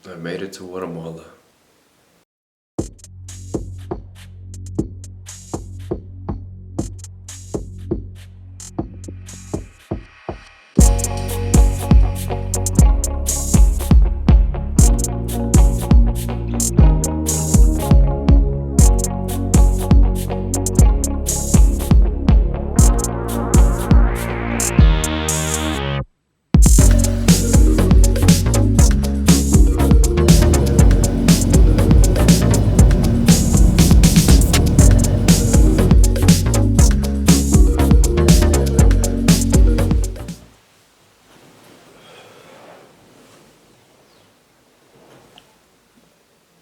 I made it to Guatemala.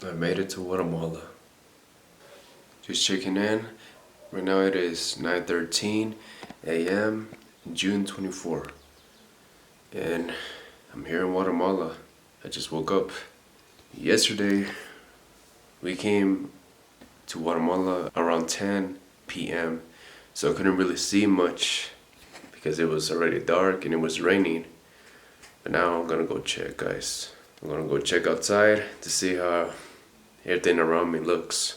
I made it to Guatemala. Just checking in. Right now it is 9:13 a.m. June 24. And I'm here in Guatemala. I just woke up. Yesterday we came to Guatemala around 10 p.m. So I couldn't really see much because it was already dark and it was raining. But now I'm gonna go check, guys. I'm gonna go check outside to see how everything around me looks.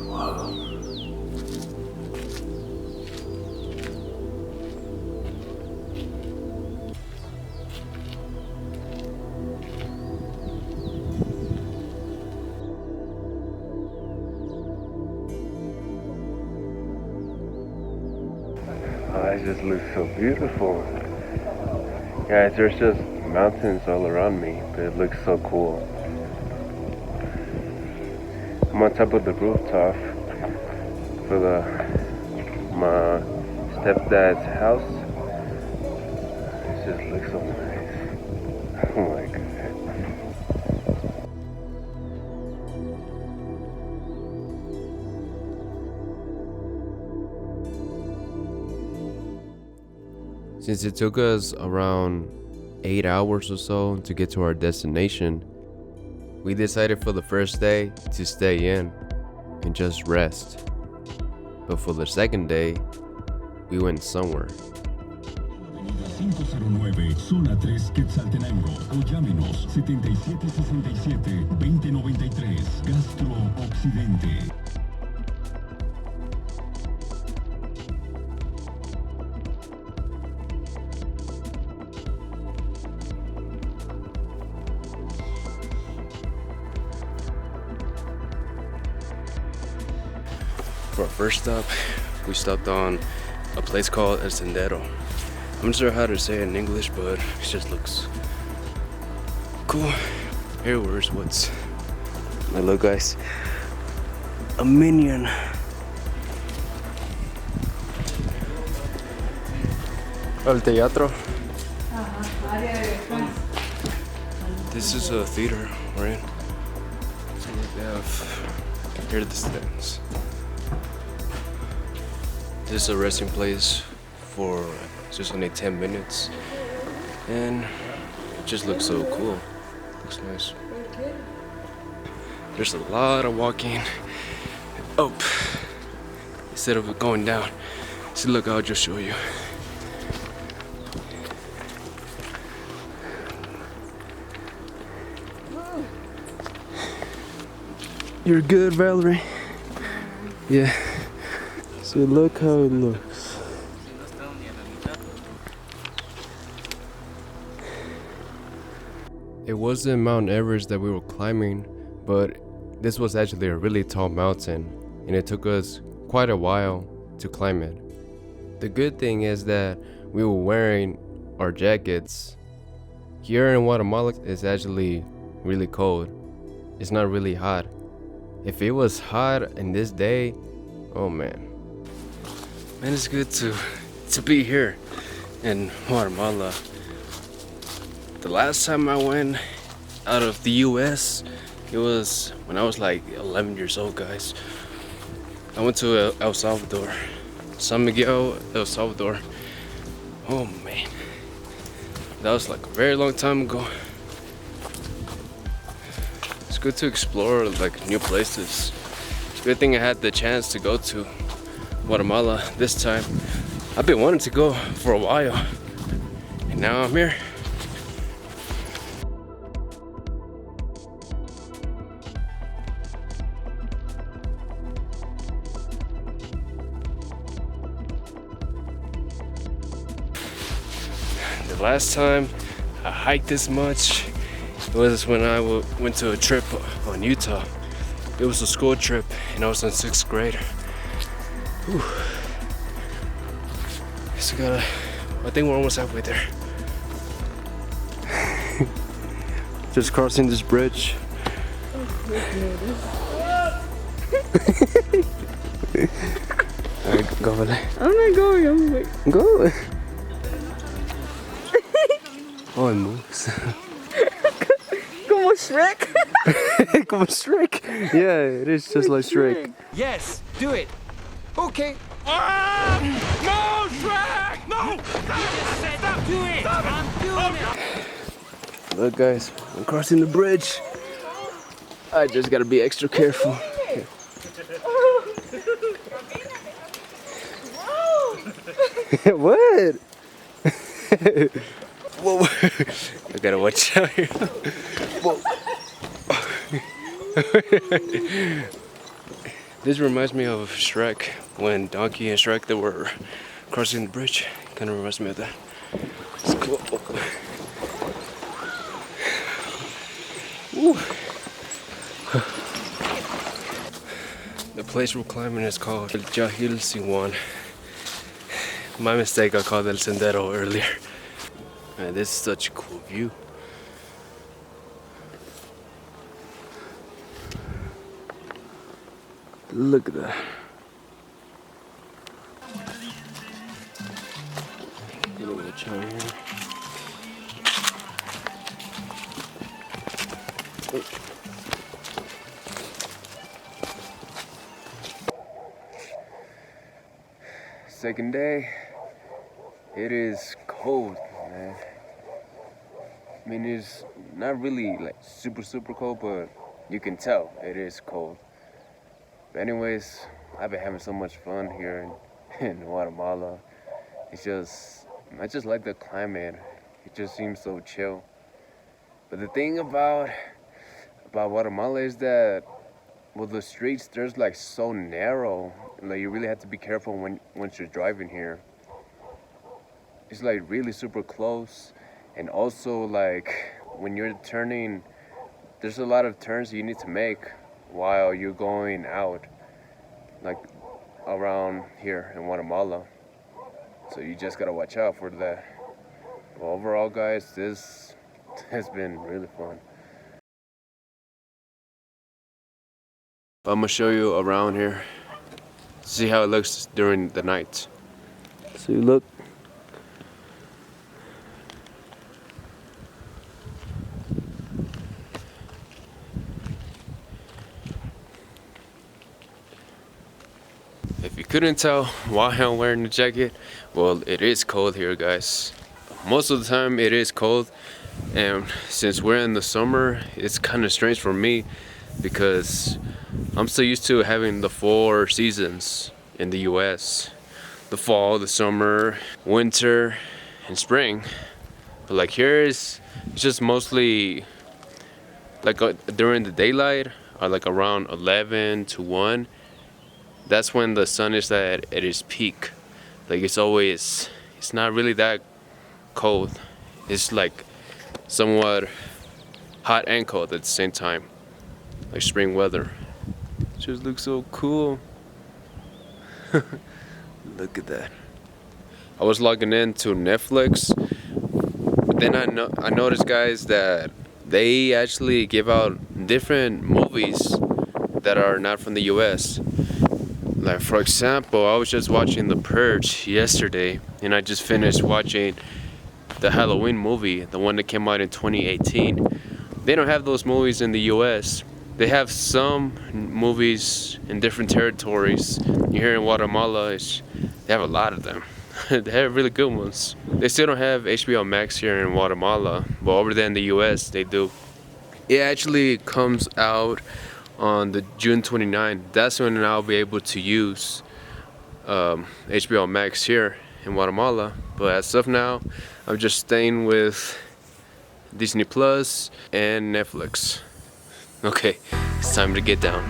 Wow. Oh, it just looks so beautiful. Guys, there's just mountains all around me, but it looks so cool. I'm on top of the rooftop for my stepdad's house. It just looks so nice. Oh my god. Since it took us around 8 hours or so to get to our destination, we decided for the first day to stay in and just rest. But for the second day, we went somewhere. Avenida 509, Zona 3, Quetzaltenango, o llámenos 7767-2093, Castro Occidente. For our first stop, we stopped on a place called El Sendero. I'm not sure how to say it in English, but it just looks cool. Here, where's what's my look, guys? A minion. El teatro. This is a theater we're in. So they have here are the stands. This is a resting place for just only 10 minutes, and it just looks so cool. Looks nice. There's a lot of walking up instead of going down. See, look, I'll just show you. You're good, Valerie. Yeah. So look how it looks. It wasn't Mount Everest that we were climbing, but this was actually a really tall mountain, and it took us quite a while to climb it. The good thing is that we were wearing our jackets. Here in Guatemala, it's actually really cold. It's not really hot. If it was hot in this day, oh man. Man, it's good to be here in Guatemala. The last time I went out of the US, it was when I was like 11 years old, guys. I went to El Salvador, San Miguel, El Salvador. Oh man, that was like a very long time ago. It's good to explore like new places. It's a good thing I had the chance to go to Guatemala this time. I've been wanting to go for a while, and now I'm here. The last time I hiked this much was when I went to a trip on Utah. It was a school trip and I was in 6th grade. Whew. So I think we're almost halfway there. Just crossing this bridge. Alright, go over there. I'm not going, I'm like... Go! Oh, it moves. Como Shrek? Como Shrek? Yeah, it is just like Shrek. Yes, do it. Okay. Ah! No, Shrek! No! Stop! Do it! I'm doing it! Look, guys, I'm crossing the bridge. I just gotta be extra careful. What? Whoa! I gotta watch out here. Whoa! This reminds me of Shrek, when Donkey and Shrek they were crossing the bridge. Kind of reminds me of that. It's cool. Woo. The place we're climbing is called El Jahil Siwan. My mistake, I called El Sendero earlier. Man, this is such a cool view. Look at that. Get a little chime here. Oh. Second day. It is cold, man. I mean, it's not really like super cold, but you can tell it is cold. But anyways, I've been having so much fun here in Guatemala. I just like the climate. It just seems so chill. But the thing about Guatemala is that, well, the streets, there's like so narrow. Like you really have to be careful once you're driving here. It's like really super close. And also like when you're turning, there's a lot of turns you need to make while you're going out, like around here in Guatemala. So you just gotta watch out for that. But overall, guys, this has been really fun. I'm gonna show you around here. See how it looks during the night. So you look. If you couldn't tell why I'm wearing a jacket, well, it is cold here, guys. Most of the time it is cold, and since we're in the summer, it's kind of strange for me because I'm so used to having the 4 seasons in the US. The fall, the summer, winter, and spring. But like here it's just mostly like during the daylight, or like around 11 to 1. That's when the sun is at its peak. Like it's not really that cold. It's like somewhat hot and cold at the same time, like spring weather. It just looks so cool. Look at that. I was logging in to Netflix, but then I noticed, guys, that they actually give out different movies that are not from the US. Like for example, I was just watching The Purge yesterday, and I just finished watching the Halloween movie, the one that came out in 2018. They don't have those movies in the US. They have some movies in different territories. Here in Guatemala, they have a lot of them. They have really good ones. They still don't have HBO Max here in Guatemala, but over there in the US, they do. It actually comes out on the June 29th. That's when I'll be able to use HBO Max here in Guatemala. But as of now, I'm just staying with Disney Plus and Netflix. Okay, it's time to get down.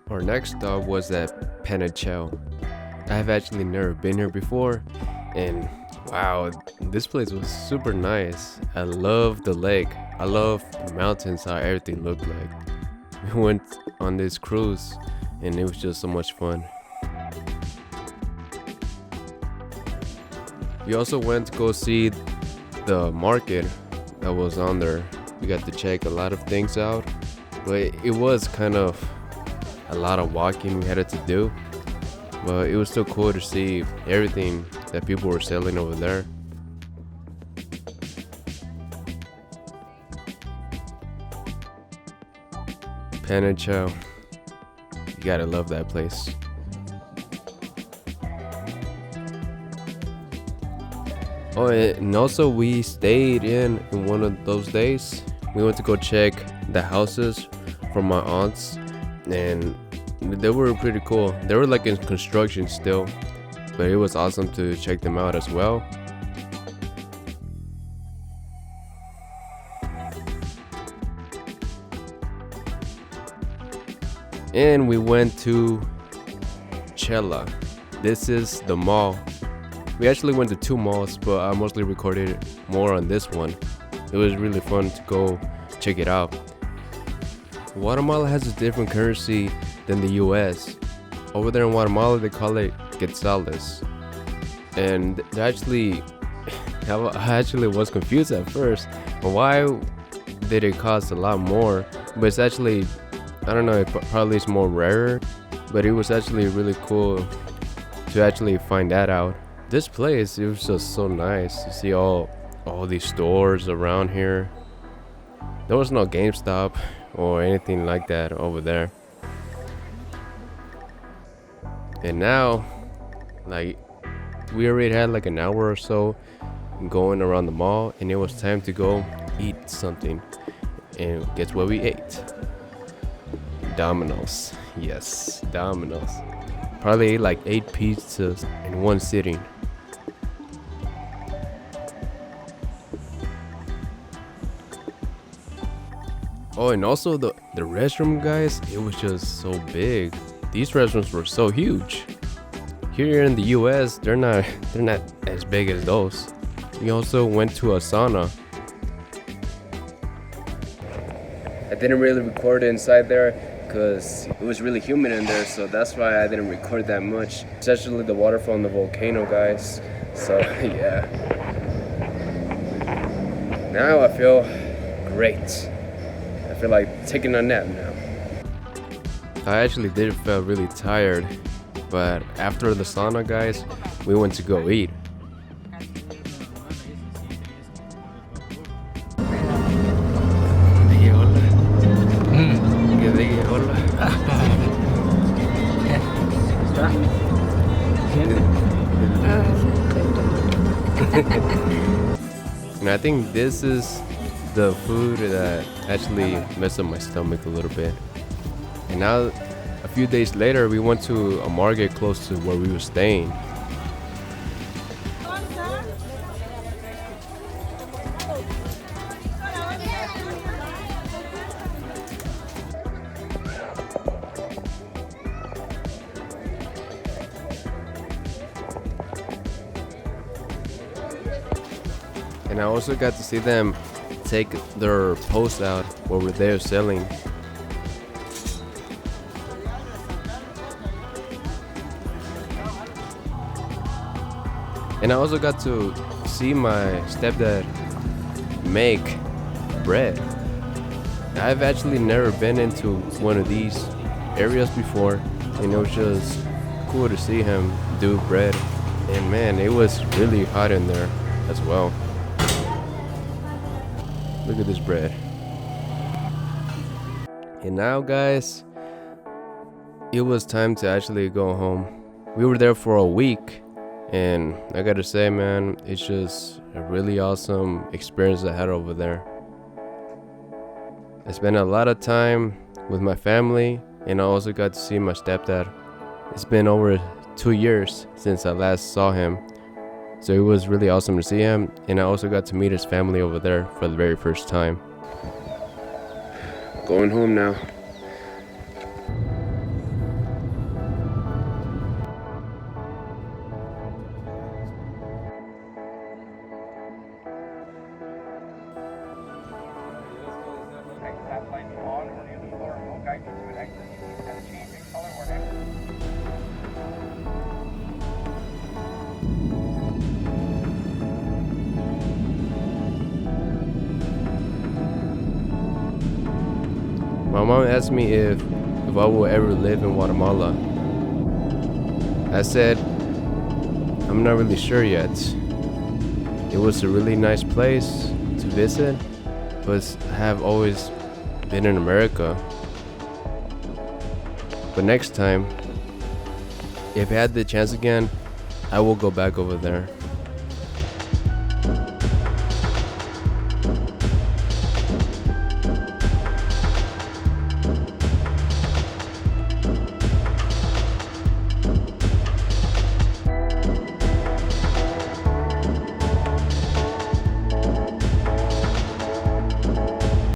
Our next stop was at Panachel. I have actually never been here before, and wow, this place was super nice. I love the lake. I love the mountains, how everything looked like. We went on this cruise, and it was just so much fun. We also went to go see the market that was on there. We got to check a lot of things out, but it was kind of a lot of walking we had to do. But it was still cool to see everything that people were selling over there. Panachel, you gotta love that place. Oh, and also we stayed in one of those days. We went to go check the houses from my aunts, and they were pretty cool. They were like in construction still, but it was awesome to check them out as well. And we went to Chela. This is the mall. We actually went to two malls, but I mostly recorded more on this one. It was really fun to go check it out. Guatemala has a different currency than the US. Over there in Guatemala, they call it quetzales. And I actually was confused at first. Why did it cost a lot more? But it's actually, I don't know, it probably is more rare. But it was actually really cool to actually find that out. This place, it was just so nice to see all these stores around here. There was no GameStop or anything like that over there. And now, like, we already had like an hour or so going around the mall, and it was time to go eat something. And guess what we ate? Domino's. Yes, Domino's. Probably ate like 8 pizzas in one sitting. Oh, and also the restroom, guys, it was just so big. These restrooms were so huge. Here in the US, they're not as big as those. We also went to a sauna. I didn't really record inside there because it was really humid in there, so that's why I didn't record that much. Especially the water from the volcano, guys. So yeah. Now I feel great. I feel like taking a nap now. I actually did feel really tired, but after the sauna, guys, we went to go eat. And I think this is the food that actually messed up my stomach a little bit. And now, a few days later, we went to a market close to where we were staying. And I also got to see them take their posts out where they're selling. And I also got to see my stepdad make bread. I've actually never been into one of these areas before, and it was just cool to see him do bread. And man, it was really hot in there as well. Look at this bread. And now, guys, it was time to actually go home. We were there for a week, and I gotta say, man, it's just a really awesome experience I had over there. I spent a lot of time with my family, and I also got to see my stepdad. It's been over 2 years since I last saw him, so it was really awesome to see him, and I also got to meet his family over there for the very first time. Going home now. My mom asked me if I will ever live in Guatemala. I said, I'm not really sure yet. It was a really nice place to visit, but I have always been in America. But next time, if I had the chance again, I will go back over there.